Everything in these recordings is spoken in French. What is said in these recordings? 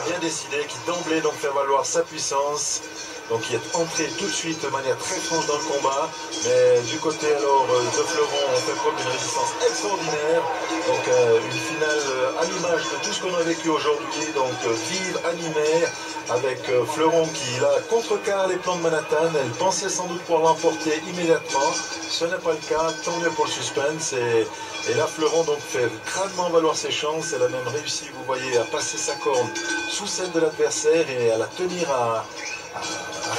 bien décidé, qui d'emblée donc fait valoir sa puissance, donc qui est entré tout de suite de manière très franche dans le combat, mais du côté alors de Fleuron, on fait preuve d'une résistance extraordinaire, donc une finale à l'image de tout ce qu'on a vécu aujourd'hui, donc vive, animée, avec Fleuron qui là contrecarre les plans de Manhattan. Elle pensait sans doute pouvoir l'emporter immédiatement, ce n'est pas le cas, tant mieux pour le suspense, et là Fleuron donc fait grandement valoir ses chances. Elle a même réussi, vous voyez, à passer sa corne sous celle de l'adversaire et à la tenir à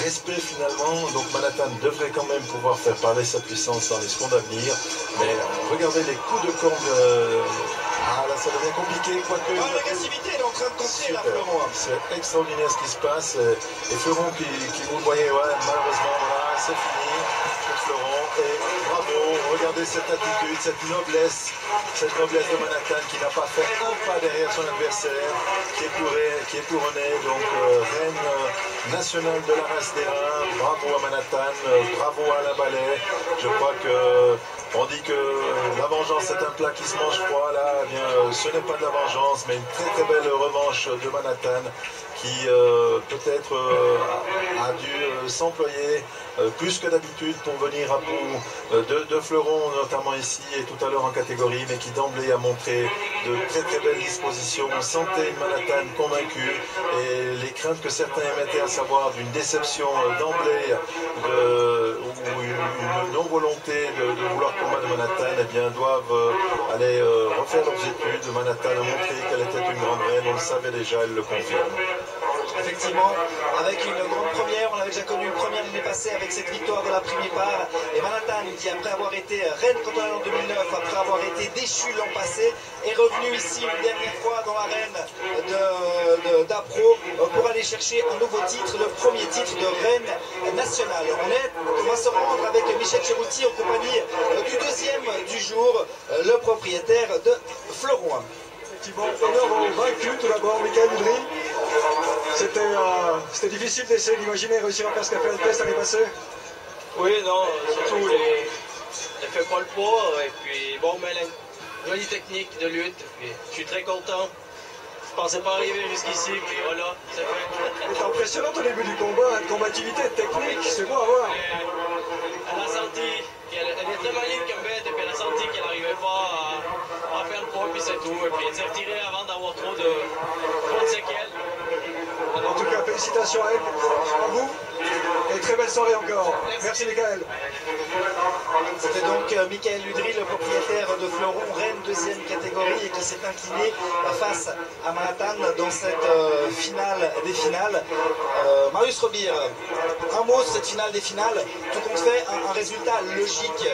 respect finalement. Donc Manhattan devrait quand même pouvoir faire parler sa puissance dans les secondes à venir, mais regardez les coups de corne. Là ça devient compliqué, quoique... L'agressivité est en train de compter là, Fleuron. C'est extraordinaire ce qui se passe, et Fleuron qui vous voyez, ouais, malheureusement, voilà, c'est fini pour Fleuron, et bravo, regardez cette attitude, cette noblesse de Manhattan qui n'a pas fait un pas derrière son adversaire, qui est couronné, donc reine nationale de la race des reins. Bravo à Manhattan, bravo à la Ballet. Je crois que on dit que la vengeance est un plat qui se mange froid. Là, eh bien, ce n'est pas de la vengeance, mais une très très belle revanche de Manhattan qui peut-être a dû s'employer plus que d'habitude pour venir à bout de Fleuron, notamment ici et tout à l'heure en catégorie, mais qui d'emblée a montré de très très belles dispositions. On sentait une Manhattan convaincue, et les craintes que certains émettaient, à savoir d'une déception d'emblée ou une non-volonté de vouloir combattre Manhattan, eh bien, doivent aller refaire leurs études. Manhattan a montré qu'elle était une grande reine, on le savait déjà, elle le confirme. Effectivement, avec une grande première, on avait déjà connu une première l'année passée avec cette victoire de la première part. Et Manhattan, qui après avoir été reine continentale en 2009, après avoir été déchue l'an passé, est revenu ici une dernière fois dans l'arène d'Apro pour aller chercher un nouveau titre, le premier titre de reine nationale. On va se rendre avec Michel Cherouti en compagnie du deuxième du jour, le propriétaire de Fleuron. Effectivement, honneur au vaincu tout d'abord, Michael Udry. C'était difficile d'essayer d'imaginer réussir à faire ce qu'a fait le test l'année passée. Oui, non, surtout elle fait pas le poids, et puis bon, mais elle a une jolie technique de lutte, puis je suis très content. Je pensais pas arriver jusqu'ici, puis voilà, c'est fait. C'est impressionnant au début du combat, une combativité technique, c'est beau à voir. Elle a senti, elle est très maligne comme bête, et puis elle a senti qu'elle n'arrivait pas à faire le poids, puis c'est tout. Et puis elle s'est retirée avant d'avoir trop de séquelles. En tout cas, félicitations à elle, à vous, et très belle soirée encore. Merci Michael. C'était donc Michael Udry, le propriétaire de Fleuron, reine deuxième catégorie, et qui s'est incliné face à Manhattan dans cette finale des finales. Marius Robir, un mot sur cette finale des finales, tout compte fait, un résultat logique,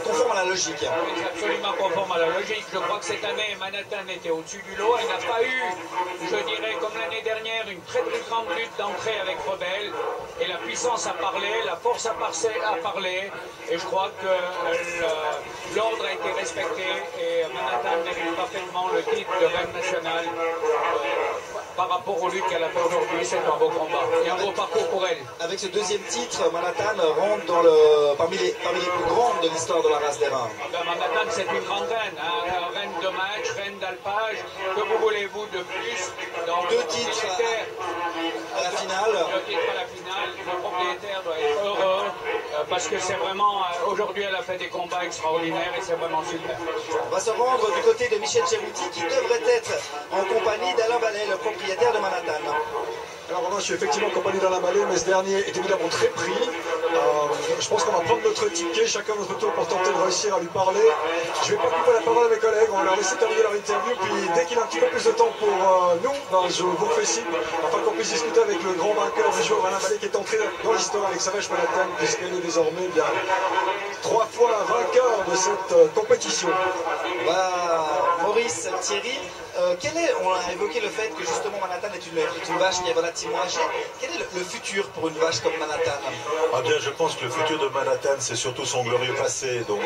conforme à la logique. C'est absolument conforme à la logique. Je crois que cette année, Manhattan était au-dessus du lot. Elle n'a pas eu, je dirais, comme l'année dernière, une très très grande lutte d'entrée avec Rebelle. Et la puissance a parlé, la force a parlé. Et je crois que l'ordre a été respecté. Et Manhattan mérite parfaitement le titre de reine nationale. Par rapport au lutte qu'elle a fait aujourd'hui, c'est un beau combat et un beau parcours pour elle. Avec ce deuxième titre, Manhattan rentre parmi les plus grandes de l'histoire de la race des reins. Manhattan, c'est une grande reine, hein, reine de match, reine d'alpage. Que vous voulez-vous de plus? Donc, deux titres à la finale. Deux titres à la finale. Le propriétaire doit être heureux parce que c'est vraiment, aujourd'hui, elle a fait des combats extraordinaires et c'est vraiment super. On va se rendre du côté de Michel Cherouti qui devrait être en compagnie d'Alain Ballet, le propriétaire de Manhattan. Alors moi je suis effectivement en compagnie d'Alain Ballet, mais ce dernier est évidemment très pris. Je pense qu'on va prendre notre ticket, chacun notre tour pour tenter de réussir à lui parler. Je ne vais pas couper la parole à mes collègues, on va leur laisser terminer leur interview, puis dès qu'il a un petit peu plus de temps pour nous, je vous fais signe, afin qu'on puisse discuter avec le grand vainqueur du jour, Alain Ballet, qui est entré dans l'histoire avec Savage Manhattan, puisqu'elle est désormais bien 3 fois vainqueur de cette compétition. Maurice, Thierry, on a évoqué le fait que justement Manhattan est une vache qui est relativement âgée. Quel est le futur pour une vache comme Manhattan? Ah bien, je pense que le futur de Manhattan, c'est surtout son glorieux passé. Donc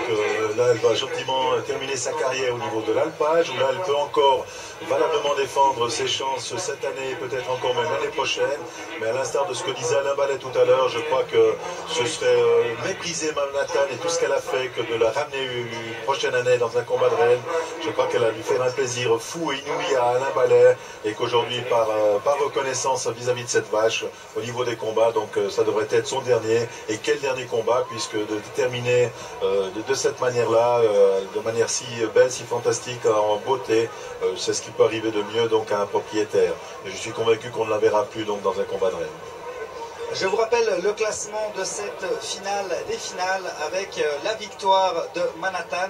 là, elle va gentiment terminer sa carrière au niveau de l'alpage, où là, elle peut encore valablement défendre ses chances cette année, peut-être encore même l'année prochaine. Mais à l'instar de ce que disait Alain Ballet tout à l'heure, je crois que ce serait mépriser Manhattan et tout ce qu'elle a fait que de la ramener une prochaine année dans un combat de reine. Je crois qu'elle a dû faire un plaisir fou et inouïe à Alain Ballet et qu'aujourd'hui, par reconnaissance vis-à-vis de cette vache, au niveau des combats, donc ça devrait être son dernier. Et quel dernier combat, puisque de terminer de cette manière-là, de manière si belle, si fantastique, en beauté, c'est ce qui peut arriver de mieux donc à un propriétaire. Et je suis convaincu qu'on ne la verra plus donc dans un combat de reine. Je vous rappelle le classement de cette finale des finales avec la victoire de Manhattan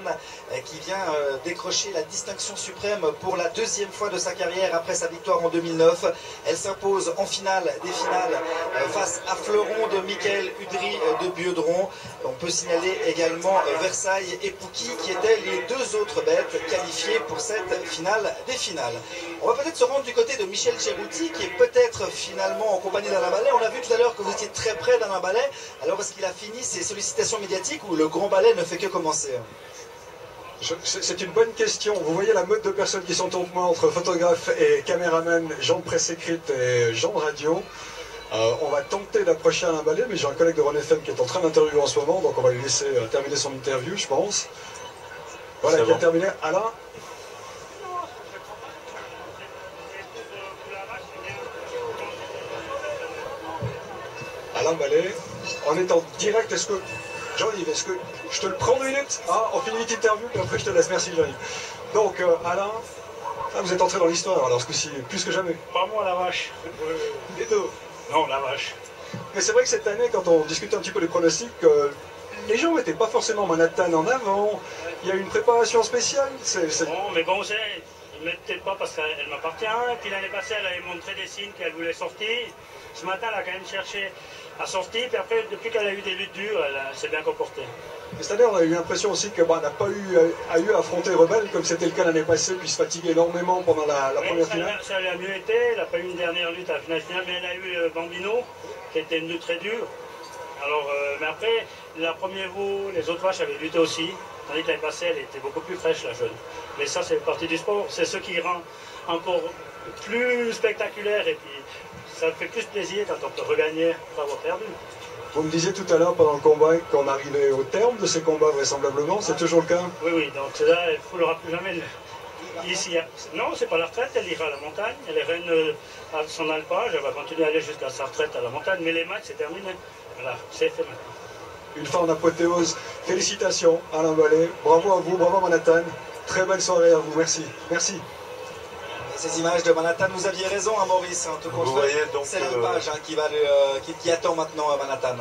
qui vient décrocher la distinction suprême pour la deuxième fois de sa carrière après sa victoire en 2009. Elle s'impose en finale des finales face à Fleuron de Michael Udry de Bieudron. On peut signaler également Versailles et Pouki qui étaient les deux autres bêtes qualifiées pour cette finale des finales. On va peut-être se rendre du côté de Michel Cherouti qui est peut-être finalement en compagnie d'Alain Ballet. On a vu tout à l'heure que vous étiez très près d'Alain Ballet. Alors est-ce qu'il a fini ses sollicitations médiatiques ou le Grand Ballet ne fait que commencer? C'est une bonne question. Vous voyez la meute de personnes qui sont autour de moi entre photographes et caméramans, gens de presse écrite et gens de radio. On va tenter d'approcher Alain Ballet, mais j'ai un collègue de René FM qui est en train d'interviewer en ce moment, donc on va lui laisser terminer son interview, je pense. Voilà, qui a terminé. Alain. Alain Ballet, on est en direct. Est-ce que, Jean-Yves, est-ce que je te le prends 2 minutes? Ah, on finit l'interview, puis après je te laisse. Merci, Jean-Yves. Donc, Alain, vous êtes entré dans l'histoire, alors ce coup-ci, plus que jamais. Pas moi, la vache. Les deux. Non, la vache. Mais c'est vrai que cette année, quand on discutait un petit peu des pronostics, les gens n'étaient pas forcément Manhattan en avant. Il y a eu une préparation spéciale. Bon, mais bon, ils ne mettent peut-être pas parce qu'elle m'appartient. Et puis l'année passée, elle avait montré des signes qu'elle voulait sortir. Ce matin, elle a quand même cherché à sortir. Puis après, depuis qu'elle a eu des luttes dures, elle s'est bien comportée. Mais cette année, on a eu l'impression aussi qu'elle n'a pas eu à affronter Rebelle, comme c'était le cas l'année passée, puis se fatiguer énormément pendant la première finale. Ça lui a mieux été. Elle n'a pas eu une dernière lutte à la finale, mais elle a eu Bambino, qui était une lutte très dure. Alors, mais après, la première veau, les autres vaches avaient lutté aussi. Tandis que l'année passée, elle était beaucoup plus fraîche, la jeune. Mais ça, c'est partie du sport. C'est ce qui rend encore plus spectaculaire. Et puis, ça fait plus plaisir quand on peut regagner après avoir perdu. Vous me disiez tout à l'heure pendant le combat qu'on arrivait au terme de ces combats vraisemblablement, c'est toujours le cas? Oui, oui, donc là, elle ne foulera plus jamais. Ici, non, c'est pas la retraite, elle ira à la montagne. Elle est reine à son alpage, elle va continuer à aller jusqu'à sa retraite à la montagne. Mais les matchs, c'est terminé. Voilà, c'est fait maintenant. Une fin en apothéose. Félicitations, Alain Ballet. Bravo à vous, bravo à Manhattan. Très belle soirée à vous, merci. Merci. Ces images de Manhattan, vous aviez raison, hein, Maurice. Tout compte fait, c'est l'alpage qui attend maintenant à Manhattan.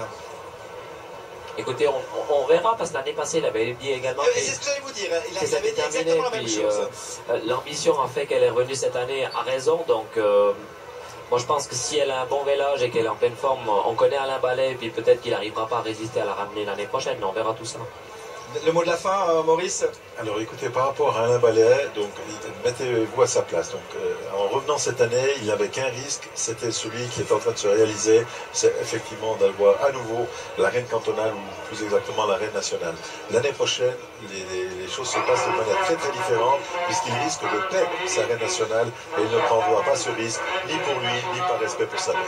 Écoutez, on verra, parce que l'année passée, il avait dit également c'est ce que j'allais vous dire, il avait dit exactement la même chose. L'ambition a fait qu'elle est revenue cette année à raison, donc moi je pense que si elle a un bon vélage et qu'elle est en pleine forme, on connaît Alain Ballet, et puis peut-être qu'il n'arrivera pas à résister à la ramener l'année prochaine, mais on verra tout ça. Le mot de la fin, Maurice? Alors écoutez, par rapport à Alain Ballet, donc mettez-vous à sa place. Donc en revenant cette année, il n'avait qu'un risque, c'était celui qui est en train de se réaliser, c'est effectivement d'avoir à nouveau la reine cantonale, ou plus exactement la reine nationale. L'année prochaine, les choses se passent de manière très très différente, puisqu'il risque de perdre sa reine nationale, et il ne prendra pas ce risque, ni pour lui, ni par respect pour sa reine.